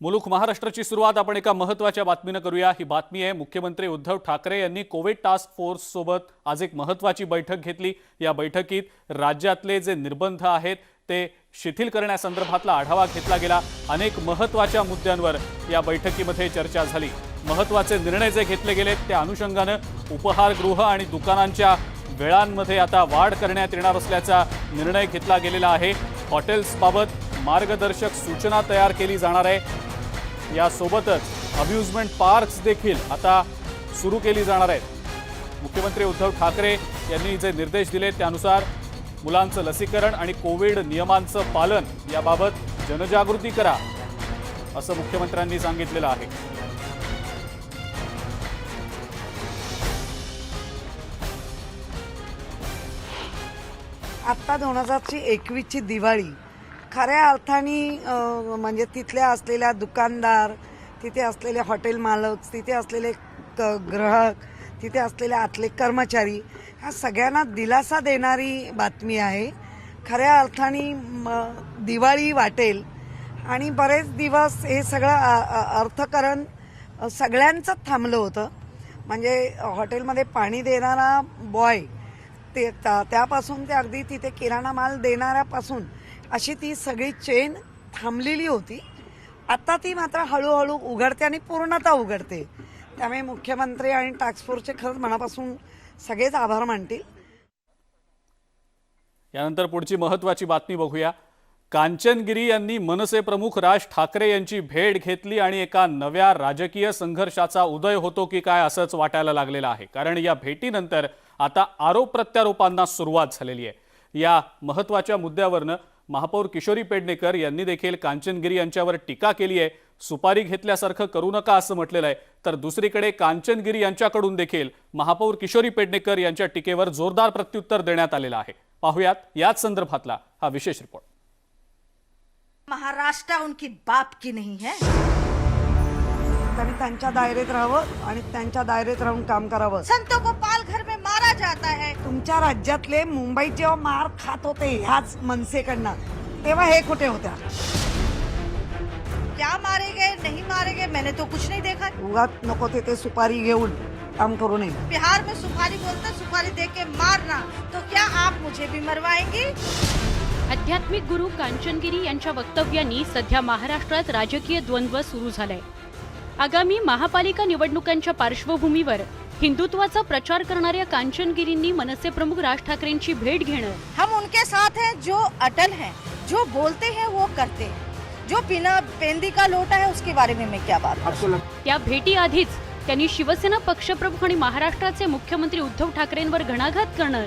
मुलुक महाराष्ट्राची सुरुवात आपण एका महत्त्वाच्या बातमीने करूया। ही बातमी आहे मुख्यमंत्री उद्धव ठाकरे यांनी कोविड टास्क फोर्स सोबत आज एक महत्त्वाची बैठक घेतली। या बैठकीत राज्यातले जे निर्बंध आहेत ते शिथिल करण्यासंदर्भातला आढावा घेतला गेला। अनेक महत्त्वाच्या मुद्द्यांवर या बैठकीमध्ये चर्चा झाली। महत्त्वाचे निर्णय जे घेतले गेलेत त्या अनुषंगाने उपहारगृह आणि दुकानांच्या वेळांमध्ये आता वाढ करण्यात येणार असल्याचा निर्णय घेतला गेलेला आहे। हॉटेल्सबाबत मार्गदर्शक सूचना तयार केली जाणार आहे। यासोबतच अम्युजमेंट पार्क्स देखील आता सुरू केली जाणार आहेत। मुख्यमंत्री उद्धव ठाकरे यांनी जे निर्देश दिले त्यानुसार मुलांचं लसीकरण आणि कोविड नियमांचं पालन याबाबत जनजागृती करा असं मुख्यमंत्र्यांनी सांगितलेलं आहे। आता 2021ची दिवाळी खऱ्या अर्थाने म्हणजे तिथले असलेल्या दुकानदार, तिथे असलेले हॉटेल मालक, तिथे असलेले ग्राहक, तिथे असलेले आतले कर्मचारी ह्या सगळ्यांना दिलासा देणारी बातमी आहे। खऱ्या अर्थाने दिवाळी वाटेल आणि बरेच दिवस हे सगळं अर्थकारण सगळ्यांचं थांबलं होतं। म्हणजे हॉटेलमध्ये पाणी देणारा बॉय ते त्यापासून ते अगदी तिथे किराणा माल देणाऱ्यापासून अशी ती सगळी चेन थांबलेली होती। आता ती मात्र हळूहळू उघडते आणि पूर्णतः उघडते। त्यामुळे मुख्यमंत्री आणि टास्क फोर्सचे खरंच मनापासून सगळेच आभार मानतील। यानंतर पुढची महत्त्वाची बातमी बघूया। कांचनगिरी यांनी मनसे प्रमुख राज ठाकरे यांची भेट घेतली आणि एका नव्या राजकीय संघर्षाचा उदय होतो की काय असंच वाटायला लागलेलं आहे। कारण या भेटीनंतर आता आरोप प्रत्यारोपांना सुरुवात झालेली आहे। या महत्त्वाच्या मुद्द्यावरनं महापौर किशोरी पेडणेकर यांनी देखील कांचनगिरी यांच्यावर टीका केली आहे। सुपारी घेतल्यासारखं करू नका असं म्हटलेलं आहे। तर दुसरीकडे कांचनगिरी यांच्याकडून देखील महापौर किशोरी पेडणेकर यांच्या टीकेवर जोरदार प्रत्युत्तर देण्यात आलेलं आहे। पाहूयात याच संदर्भातला हा विशेष रिपोर्ट। महाराष्ट्र उनकी बाप की नहीं है। त्यांनी त्यांच्या दायरेत राहावं आणि त्यांच्या दायरेत राहून काम करावं। संतों को पाल घर में मारा जाता है। तुमच्या राज्यातले मुंबईत जेव्हा मार खात होते ह्याच मनसेकडनं तेव्हा हे कुठे होत्या? क्या मारे गए नहीं मारे गए मैंने तो कुछ नहीं देखा। उगाच नको ते सुपारी घेऊन काम करू नये। बिहार में सुपारी बोलते सुपारी दे के मारना, तो क्या आप मुझे भी मरवाएंगी? आध्यात्मिक गुरु कांचनगिरी यांच्या वक्तव्यांनी सध्या महाराष्ट्रात राजकीय द्वंद्व सुरू झालाय। आगामी महापालिका निवडणुकांच्या पार्श्वभूमीवर हिंदुत्वाचा प्रचार करणाऱ्या कांचनगिरींनी मनसे प्रमुख राज ठाकरेंची भेट घेणं। हम उनके साथ हैं जो अटल हैं, जो बोलते हैं वो करते हैं। जो बिना पेंदी का लोटा है उसके बारे में मैं क्या बात करूं? त्या भेटी आधीच त्यांनी शिवसेना पक्षप्रमुख आणि महाराष्ट्राचे मुख्यमंत्री उद्धव ठाकरेंवर घणाघात करणं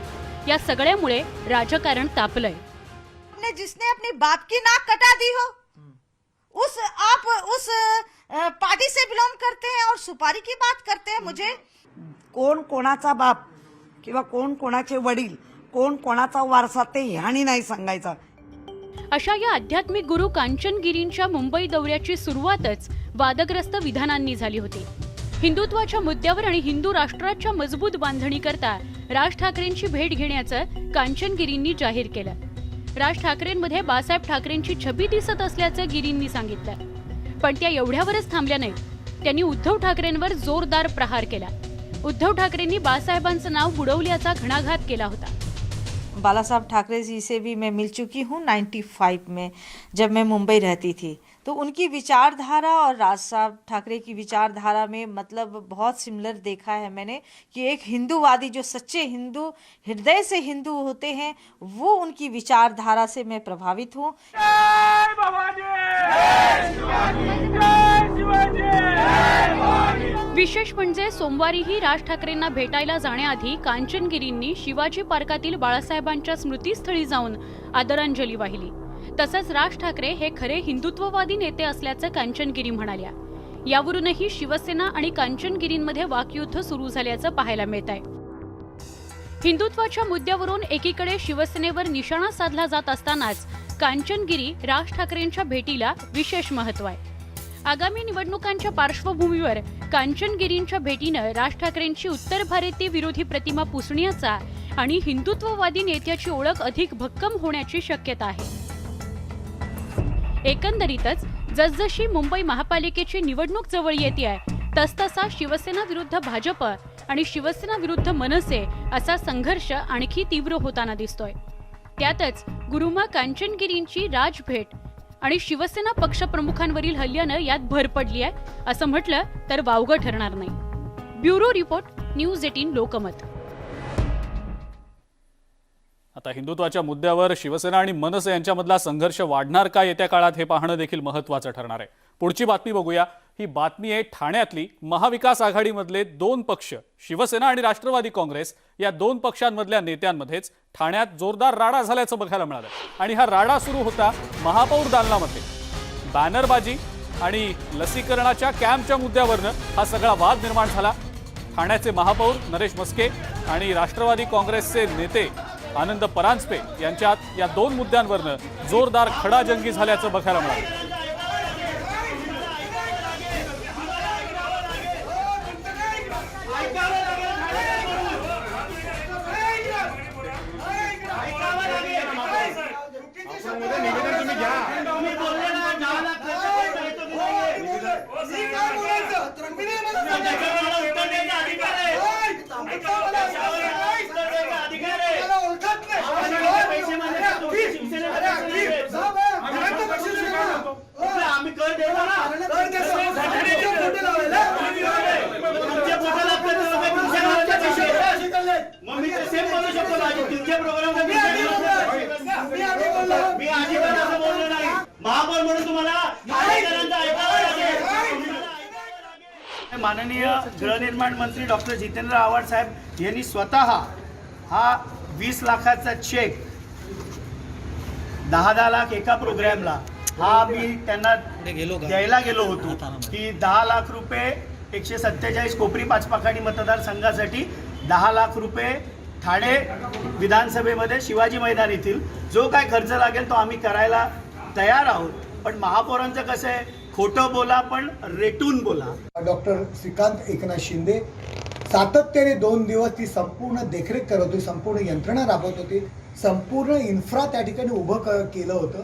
या सगळ्यामुळे राजकारण तापलंय। जिसने अपनी बाप की नाक कटा दी हो, आप उस पार्टी से बिलोंग करते हैं और सुपारी की बात करते हैं। मुझे कोण कोणाचा बाप किंवा कोण कोणाचे वडील, कोण कोणाचा वारसा ते ह्यानी नाही सांगायचा। अशा या आध्यात्मिक गुरु कांचनगिरींच्या मुंबई दौऱ्याची सुरुवातच वादग्रस्त विधानांनी झाली होती। हिंदुत्वाच्या मुद्द्यावर आणि हिंदू राष्ट्राच्या मजबूत बांधणीकरता राज ठाकरेंची भेट घेण्याचं कांचनगिरींनी जाहीर केलं। राज ठाकरेंमध्ये बाळासाहेब ठाकरेंची छबी दिसत असल्याचं गिरींनी सांगितलं। पण त्या एवढ्यावरच थांबल्या नाहीत। त्यांनी उद्धव ठाकरेंवर जोरदार प्रहार केला। उद्धव ठाकरेंनी बाळासाहेबांचं नाव बुडवल्याचा घणाघात केला होता। बाला साहब ठाकरे जी से भी मैं मिल चुकी हूँ 95 में, जब मैं मुंबई रहती थी। तो उनकी विचारधारा और राज साहब ठाकरे की विचारधारा में मतलब बहुत सिमिलर देखा है मैंने कि एक हिंदूवादी जो सच्चे हिंदू हृदय से हिंदू होते हैं वो उनकी विचारधारा से मैं प्रभावित हूँ। विशेष म्हणजे सोमवारीही राज ठाकरेंना भेटायला जाण्याआधी कांचनगिरींनी शिवाजी पार्कातील बाळासाहेबांच्या स्मृतीस्थळी जाऊन आदरांजली वाहिली। तसंच राज ठाकरे हे खरे हिंदुत्ववादी नेते असल्याचं कांचनगिरी म्हणाल्या। यावरूनही शिवसेना आणि कांचनगिरींमध्ये वाकयुद्ध सुरू झाल्याचं पाहायला मिळत आहे। हिंदुत्वाच्या मुद्द्यावरून एकीकडे शिवसेनेवर निशाणा साधला जात असतानाच कांचनगिरी राज ठाकरेंच्या भेटीला विशेष महत्त्व आहे। आगामी निवडणुकांच्या पार्श्वभूमीवर कांचनगिरींच्या भेटीनं राज ठाकरेंची उत्तर भारतीय विरोधी प्रतिमा पुसण्याचा आणि हिंदुत्ववादी नेत्याची ओळख अधिक भक्कम होण्याची शक्यता आहे। एकंदरीतच जसजशी मुंबई महापालिकेची निवडणूक जवळ येते आहे तसतसा शिवसेना विरुद्ध भाजप आणि शिवसेना विरुद्ध मनसे असा संघर्ष आणखी तीव्र होताना दिसतोय. त्यातच गुरुमा कांचनगिरींची राजभेट आणि शिवसेना पक्षप्रमुखांवरील हल्ल्यानं यात भर पडली आहे असं म्हटलं तर वावगं ठरणार नाही. Bureau report, news 18 Lokmat. आता हिंदुत्वाच्या मुद्द्यावर शिवसेना आणि मनसे यांच्यामधला संघर्ष वाढणार का येत्या काळात हे पाहणं देखील महत्त्वाचं ठरणार आहे. पुढची बातमी बघूया. ही बातमी आहे ठाण्यातली. महाविकास आघाडीमधले दोन पक्ष शिवसेना आणि राष्ट्रवादी काँग्रेस या दोन पक्षांमधल्या नेत्यांमध्येच ठाण्यात जोरदार राडा झाल्याचं बघायला मिळालं. आणि हा राडा सुरू होता महापौर दालनामध्ये. बॅनरबाजी आणि लसीकरणाच्या कॅम्पच्या मुद्द्यावरनं हा सगळा वाद निर्माण झाला. ठाण्याचे महापौर नरेश मस्के आणि राष्ट्रवादी काँग्रेसचे नेते आनंद परांजपे यांच्यात या दोन मुद्द्यांवरनं जोरदार खडाजंगी झाल्याचं बघायला मिळालं. माननीय गृहनिर्माण मंत्री डॉक्टर जितेंद्र आव्हाड साहेब यांनी स्वतः हा 20 लाखाचा चेक 10 लाख एका प्रोग्रॅमला हा मी त्यांना द्यायला गेलो होतो की 10 लाख रुपये 147 कोपरी पाचपाखाडी मतदारसंघासाठी 10 लाख रुपये ठाणे विधानसभेमध्ये शिवाजी मैदान येथील जो काय खर्च लागेल तो आम्ही करायला तयार आहोत. पण महापौरांचं कसं आहे, खोटं बोला पण रेटून बोला. डॉक्टर श्रीकांत एकनाथ शिंदे सातत्याने 2 दिवस ती संपूर्ण देखरेख करत होती, संपूर्ण यंत्रणा राबवत होती, संपूर्ण इन्फ्रा त्या ठिकाणी उभं केलं होतं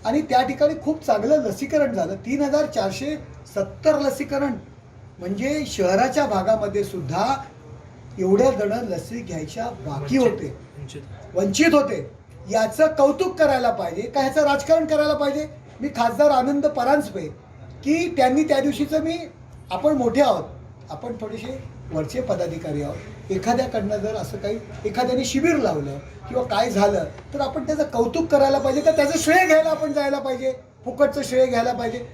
आणि त्या ठिकाणी खूप चांगलं लसीकरण झालं. 3470 लसीकरण म्हणजे शहराच्या भागामध्ये सुद्धा एवढ्या जण लसी घ्यायच्या बाकी होते, वंचित होते. याचं कौतुक करायला पाहिजे का ह्याचं राजकारण करायला पाहिजे. मी खासदार आनंद परांजपे की त्यांनी त्या दिवशीचं आपण मोठे आहोत, आपण थोडेसे वरचे पदाधिकारी आहोत, एखाद्याकडनं जर असं काही एखाद्याने शिबिर लावलं किंवा काय झालं तर आपण त्याचं कौतुक करायला पाहिजे का त्याचं श्रेय घ्यायला आपण जायला पाहिजे, फुकटचं श्रेय घ्यायला पाहिजे.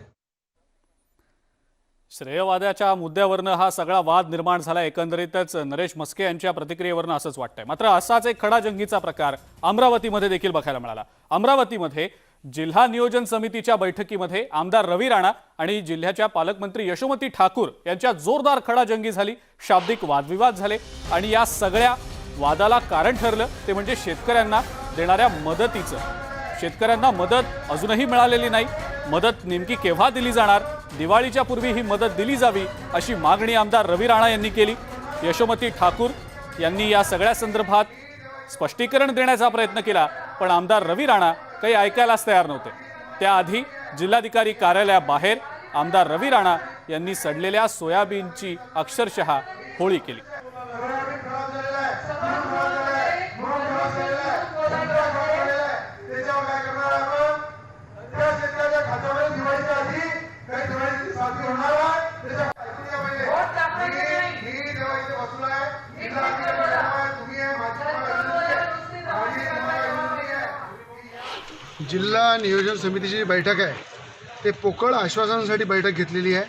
श्रेयवादाच्या मुद्द्यावरनं हा सगळा वाद निर्माण झाला. एकंदरीतच नरेश मस्के यांच्या प्रतिक्रियेवरनं असंच वाटतंय. मात्र असाच एक खडाजंगीचा प्रकार अमरावतीमध्ये देखील बघायला मिळाला. अमरावतीमध्ये जिल्हा नियोजन समितीच्या बैठकीमध्ये आमदार रवी राणा आणि जिल्ह्याच्या पालकमंत्री यशोमती ठाकूर यांच्यात जोरदार खडाजंगी झाली. शाब्दिक वादविवाद झाले आणि या सगळ्या वादाला कारण ठरलं ते म्हणजे शेतकऱ्यांना देणाऱ्या मदतीचं. शेतकऱ्यांना मदत अजूनही मिळालेली नाही. मदत नेमकी केव्हा दिली जाणार, दिवाळीच्या पूर्वी ही मदत दिली जावी अशी मागणी आमदार रवी राणा यांनी केली. यशोमती ठाकूर यांनी या सगळ्या संदर्भात स्पष्टीकरण देण्याचा प्रयत्न केला पण आमदार रवी राणा काही ऐकायलाच तयार नव्हते. त्याआधी जिल्हाधिकारी कार्यालयाबाहेर आमदार रवी राणा यांनी सडलेल्या सोयाबीनची अक्षरशः होळी केली. जिल्हा नियोजन समितीची बैठक आहे ते पोकळ आश्वासनासाठी बैठक घेतलेली आहे.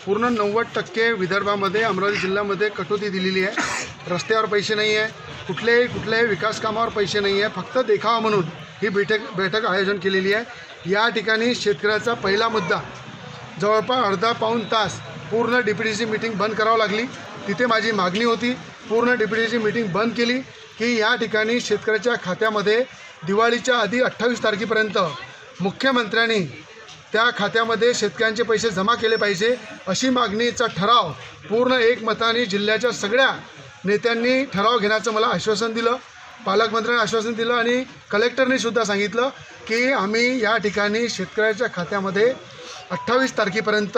पूर्ण 90% विदर्भामध्ये अमरावती जिल्ह्यामध्ये कटोती दिलेली आहे. रस्त्यावर पैसे नाही आहे, कुठल्याही विकास कामावर पैसे नाही आहे, फक्त देखावा म्हणून ही बैठक आयोजन केलेली आहे. या ठिकाणी शेतकऱ्याचा पहिला मुद्दा जवळपास अर्धा पाऊण तास पूर्ण DPDC मीटिंग बंद करावं लागली. तिथे माझी मागणी होती पूर्ण DPDC मीटिंग बंद केली की या ठिकाणी शेतकऱ्याच्या खात्यामध्ये दिवाळीच्या आधी 28 तारखेपर्यंत मुख्यमंत्र्यांनी त्या खात्यामध्ये शेतकऱ्यांचे पैसे जमा केले पाहिजे अशी मागणीचा ठराव पूर्ण एकमताने जिल्ह्याच्या सगळ्या नेत्यांनी ठराव घेण्याचं मला आश्वासन दिलं. पालकमंत्र्यांनी आश्वासन दिलं आणि कलेक्टरने सुद्धा सांगितलं की आम्ही या ठिकाणी शेतकऱ्याच्या खात्यामध्ये 28 तारखेपर्यंत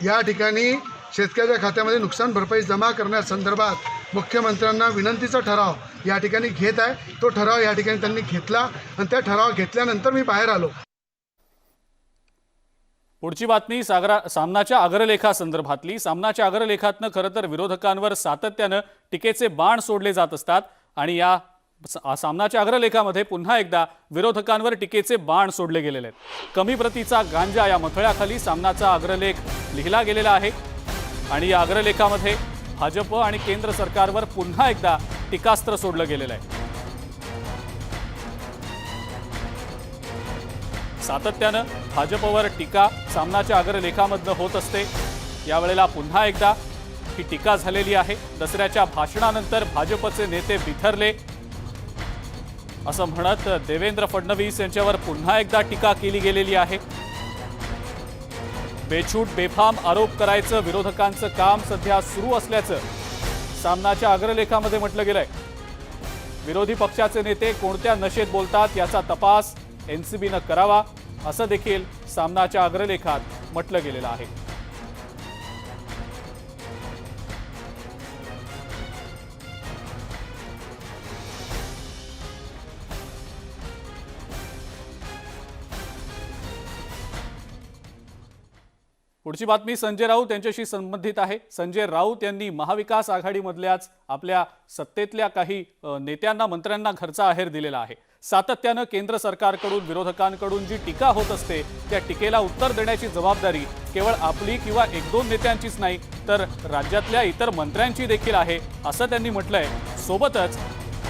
या ठिकाणी शेतकऱ्याच्या खात्यामध्ये नुकसान भरपाई जमा करण्यासंदर्भात मुख्यमंत्र्यांना विनंतीचा ठराव या ठिकाणी घेत आहे. तो ठराव या ठिकाणी त्यांनी घेतला आणि त्या ठराव घेतल्यानंतर मी बाहेर आलो. पुढची बातमी सामनाच्या अग्रलेखासंदर्भातली. सामनाच्या अग्रलेखातनं खरं तर विरोधकांवर सातत्यानं टीकेचे बाण सोडले जात असतात आणि या सामनाच्या अग्रलेखामध्ये पुन्हा एकदा विरोधकांवर टीकेचे बाण सोडले गेलेले आहेत. कमी प्रतीचा गांजा या मथळ्याखाली सामनाचा अग्रलेख लिहिला गेलेला आहे आणि या अग्रलेखामध्ये भाजप आणि केंद्र सरकारवर पुन्हा एकदा टीकास्त्र सोडलं गेलेलं आहे. सातत्यानं भाजपवर टीका सामनाच्या अग्रलेखामधनं होत असते. यावेळेला पुन्हा एकदा ही टीका झालेली आहे. दसऱ्याच्या भाषणानंतर भाजपचे नेते बिथरले असं म्हणत देवेंद्र फडणवीस यांच्यावर पुन्हा एकदा टीका केली गेलेली आहे. बेछूट बेफाम आरोप करायचं विरोधकांचं काम सध्या सुरू असल्याचं सामनाच्या अग्रलेखामध्ये म्हटलं गेलंय. विरोधी पक्षाचे नेते कोणत्या नशेत बोलतात याचा तपास एनसीबीनं करावा असं देखील सामनाच्या अग्रलेखात म्हटलं गेलेलं आहे. पुढची बातमी संजय राऊत यांच्याशी संबंधित आहे. संजय राऊत यांनी महाविकास आघाडीमधल्याच आपल्या सत्तेतल्या काही नेत्यांना मंत्र्यांना घरचा आहेर दिलेला आहे. सातत्यानं केंद्र सरकारकडून विरोधकांकडून जी टीका होत असते त्या टीकेला उत्तर देण्याची जबाबदारी केवळ आपली किंवा एक दोन नेत्यांचीच नाही तर राज्यातल्या इतर मंत्र्यांची देखील आहे असं त्यांनी म्हटलंय. सोबतच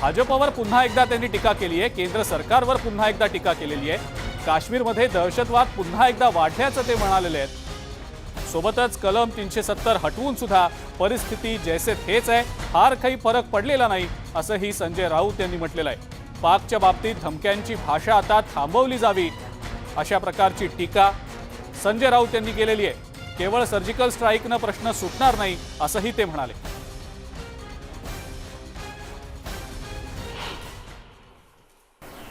भाजपवर पुन्हा एकदा त्यांनी टीका केली आहे. केंद्र सरकारवर पुन्हा एकदा टीका केलेली आहे. काश्मीरमध्ये दहशतवाद पुन्हा एकदा वाढल्याचं ते म्हणालेले आहेत. सोबतच कलम 370 हटवून सुद्धा परिस्थिती जैसे थेच आहे, फार काही फरक पडलेला नाही असंही संजय राऊत यांनी म्हटलेलं आहे. पाकच्या बाबतीत धमक्यांची भाषा आता थांबवली जावी अशा प्रकारची टीका संजय राऊत यांनी केलेली आहे. केवळ सर्जिकल स्ट्राईकनं प्रश्न सुटणार नाही असंही ते म्हणाले.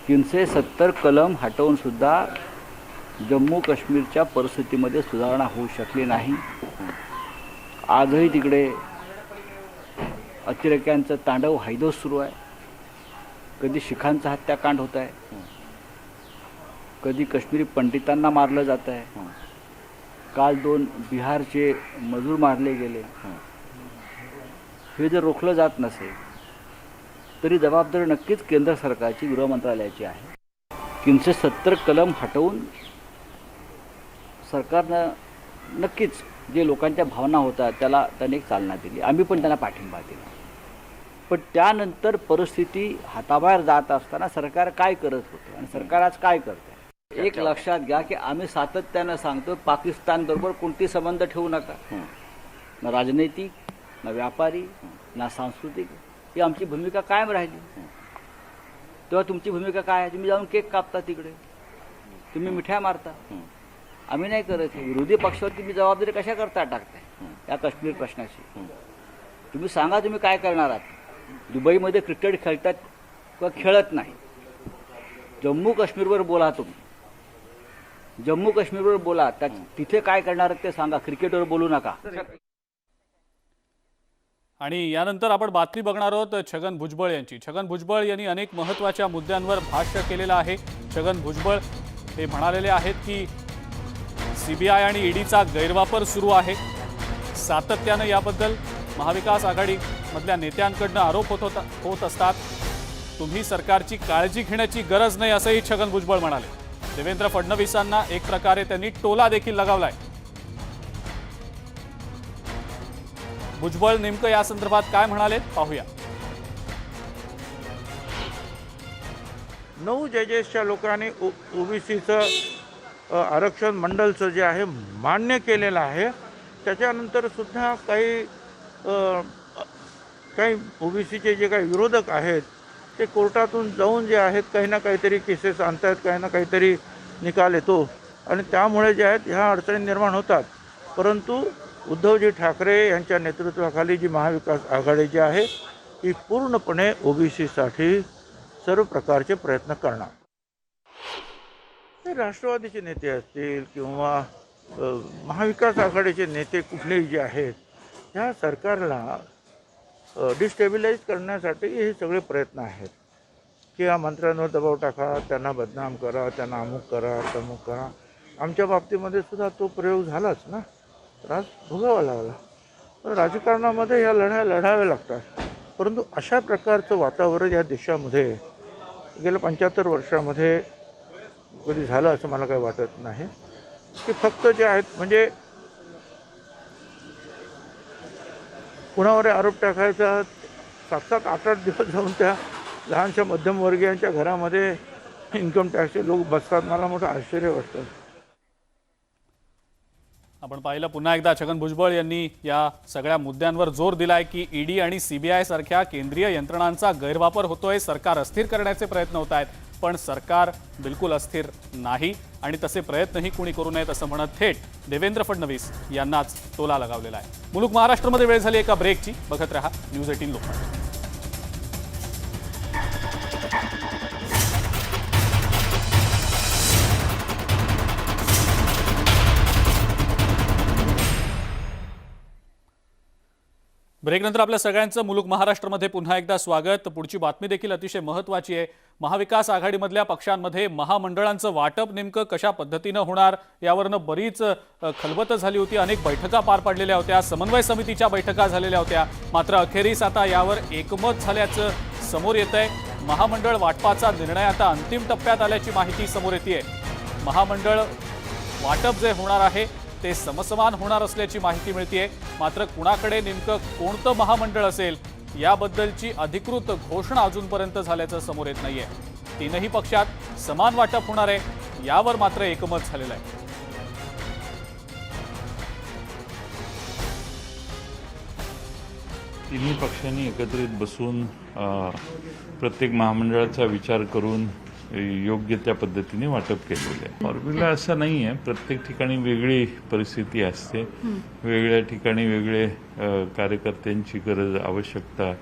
370 कलम हटवून सुद्धा जम्मू काश्मीरच्या परिस्थितीमध्ये सुधारणा होऊ शकली नाही. आजही तिकडे अतिरेक्यांचं तांडव हैदोस सुरू आहे. कधी शिखांचा हत्याकांड होत आहे, कधी काश्मीरी पंडितांना मारलं जात आहे. काल 2 बिहारचे मजूर मारले गेले. हे जर रोखलं जात नसेल तरी जबाबदारी नक्कीच केंद्र सरकारची, गृह मंत्रालयाची आहे. 370 कलम हटवून सरकारनं नक्कीच जे लोकांच्या भावना होत्या त्याला त्याने एक चालना दिली. आम्ही पण त्यांना पाठिंबा दिला. पण त्यानंतर परिस्थिती हाताबाहेर जात असताना सरकार काय करत होतं आणि सरकार आज काय करते एक लक्षात घ्या की आम्ही सातत्यानं सांगतो पाकिस्तानबरोबर कोणती संबंध ठेवू नका. ना राजनैतिक, ना व्यापारी, ना सांस्कृतिक. ही आमची भूमिका कायम राहिली. तेव्हा तुमची भूमिका काय आहे? तुम्ही जाऊन केक कापता तिकडे, तुम्ही मिठ्या मारता. आम्ही नाही करत. विरोधी पक्षावर तुम्ही जबाबदारी कशा करता टाकताय या काश्मीर प्रश्नाची? तुम्ही सांगा तुम्ही काय करणार आहात. दुबईमध्ये क्रिकेट खेळतात किंवा खेळत नाही. जम्मू काश्मीरवर बोला. तुम्ही जम्मू काश्मीरवर बोला. तिथे काय करणार ते सांगा. क्रिकेटवर बोलू नका. आणि यानंतर आपण बातमी बघणार आहोत छगन भुजबळ यांची. छगन भुजबळ यांनी अनेक महत्त्वाच्या मुद्द्यांवर भाष्य केलेलं आहे. छगन भुजबळ हे म्हणालेले आहेत की सीबीआय आणि ईडीचा गैरवापर सुरू आहे. सातत्यानं याबद्दल महाविकास आघाडीमधल्या नेत्यांकडनं आरोप होत असतात. तुम्ही सरकारची काळजी घेण्याची गरज नाही असंही छगन भुजबळ म्हणाले. देवेंद्र फडणवीसांना एक प्रकारे त्यांनी टोला देखील लगावलाय. भुजबळ नेमकं या संदर्भात काय म्हणाले पाहूया. 9 जजेसच्या लोकांनी ओबीसीचं आरक्षण मंडळचं जे आहे मान्य केलेलं आहे. त्याच्यानंतर सुद्धा काही ओबीसीचे जे काही विरोधक आहेत ते कोर्टातून जाऊन जे आहेत काही ना काहीतरी केसेस आणतात, काही ना काहीतरी निकाल येतो आणि त्यामुळे जे आहेत ह्या अडचणी निर्माण होतात. परंतु उद्धवजी ठाकरे यांच्या नेतृत्वाखाली जी महाविकास आघाडी जी आहे ती पूर्णपणे ओबीसीसाठी सर्व प्रकारचे प्रयत्न करणार. ते राष्ट्रवादीचे नेते असतील किंवा महाविकास आघाडीचे नेते कुठलेही जे आहेत ह्या सरकारला डिस्टेबिलाईज करण्यासाठी हे सगळे प्रयत्न आहेत की या मंत्र्यांवर दबाव टाका, त्यांना बदनाम करा, त्यांना अमुक करा, तमुक करा. आमच्या बाबतीमध्ये सुद्धा तो प्रयोग झालाच ना, त्रास भोगावा लागला. पण राजकारणामध्ये या लढ्या लढाव्या लागतात. परंतु अशा प्रकारचं वातावरण या देशामध्ये गेल्या 75 वर्षामध्ये कधी झालं असं मला काही वाटत नाही. की फक्त जे आहेत म्हणजे कुणावर आरोप टाकायचा 7-7, 8-8 दिवस जाऊन त्या लहानशा मध्यमवर्गीयांच्या घरामध्ये इन्कम टॅक्सचे लोक बसतात. मला मोठं आश्चर्य वाटतं. आपण पाहिलं पुन्हा एकदा छगन भुजबळ यांनी या सगळ्या मुद्द्यांवर जोर दिलाय की ईडी आणि सीबीआय सारख्या केंद्रीय यंत्रणांचा गैरवापर होतोय, सरकार अस्थिर करण्याचे प्रयत्न होत आहेत. पण सरकार बिलकुल अस्थिर नाही आणि तसे प्रयत्नही कुणी करू नयेत असं म्हणत थेट देवेंद्र फडणवीस यांनाच टोला लगावलेला आहे. मुलुक महाराष्ट्रामध्ये वेळ झाली एका ब्रेकची. बघत रहा न्यूज 18 लोकमत. ब्रेकनंतर आपल्या सगळ्यांचं मुलुक महाराष्ट्रामध्ये पुन्हा एकदा स्वागत. पुढची बातमी देखील अतिशय महत्त्वाची आहे. महाविकास आघाडीमधल्या पक्षांमध्ये महामंडळांचं वाटप नेमकं कशा पद्धतीनं होणार यावरनं बरीच खलबत झाली होती. अनेक बैठका पार पडलेल्या होत्या, समन्वय समितीच्या बैठका झालेल्या होत्या. मात्र अखेरीस आता यावर एकमत झाल्याचं समोर येतंय. महामंडळ वाटपाचा निर्णय आता अंतिम टप्प्यात आल्याची माहिती समोर येतेय. महामंडळ वाटप जे होणार आहे ते समसमान होणार असल्याची माहिती मिळतेय. मात्र कुणाकडे नेमकं कोणतं महामंडळ असेल याबद्दलची अधिकृत घोषणा अजूनपर्यंत झाल्याचं समोर येत नाहीये. तीनही पक्षात समान वाटप होणार आहे यावर मात्र एकमत झालेलं आहे. तिन्ही पक्षांनी एकत्रित बसून प्रत्येक महामंडळाचा विचार करून योग्य त्या पद्धतीने वाटप केलेलं आहे. फॉर्म्युला असं नाही आहे. प्रत्येक ठिकाणी वेगळी परिस्थिती असते, वेगळ्या ठिकाणी वेगळे कार्यकर्त्यांची गरज, आवश्यकता,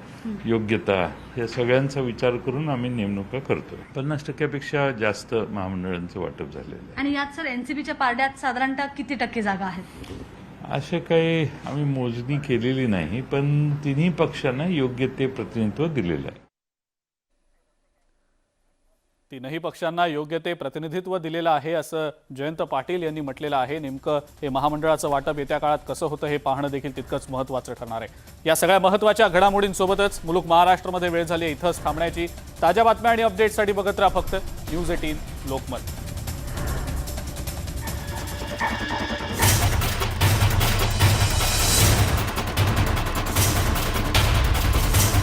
योग्यता या सगळ्यांचा विचार करून आम्ही नेमणुका करतो. 50% जास्त महामंडळांचं वाटप झालेलं आहे. आणि यात सर एनसीपीच्या पारड्यात साधारणतः किती टक्के जागा आहेत? असे काही आम्ही मोजणी केलेली नाही, पण तिन्ही पक्षांना योग्य ते प्रतिनिधित्व दिलेलं आहे. तीनही पक्षांना योग्य ते प्रतिनिधित्व दिलेलं आहे असं जयंत पाटील यांनी म्हटलेलं आहे. नेमकं हे महामंडळाचं वाटप येत्या काळात कसं होतं हे पाहणं देखील तितकंच महत्त्वाचं ठरणार आहे. या सगळ्या महत्त्वाच्या घडामोडींसोबतच मुलुक महाराष्ट्रामध्ये वेळ झाली इथंच थांबण्याची. ताज्या बातम्या आणि अपडेट्ससाठी बघत राहा फक्त न्यूज 18 लोकमत.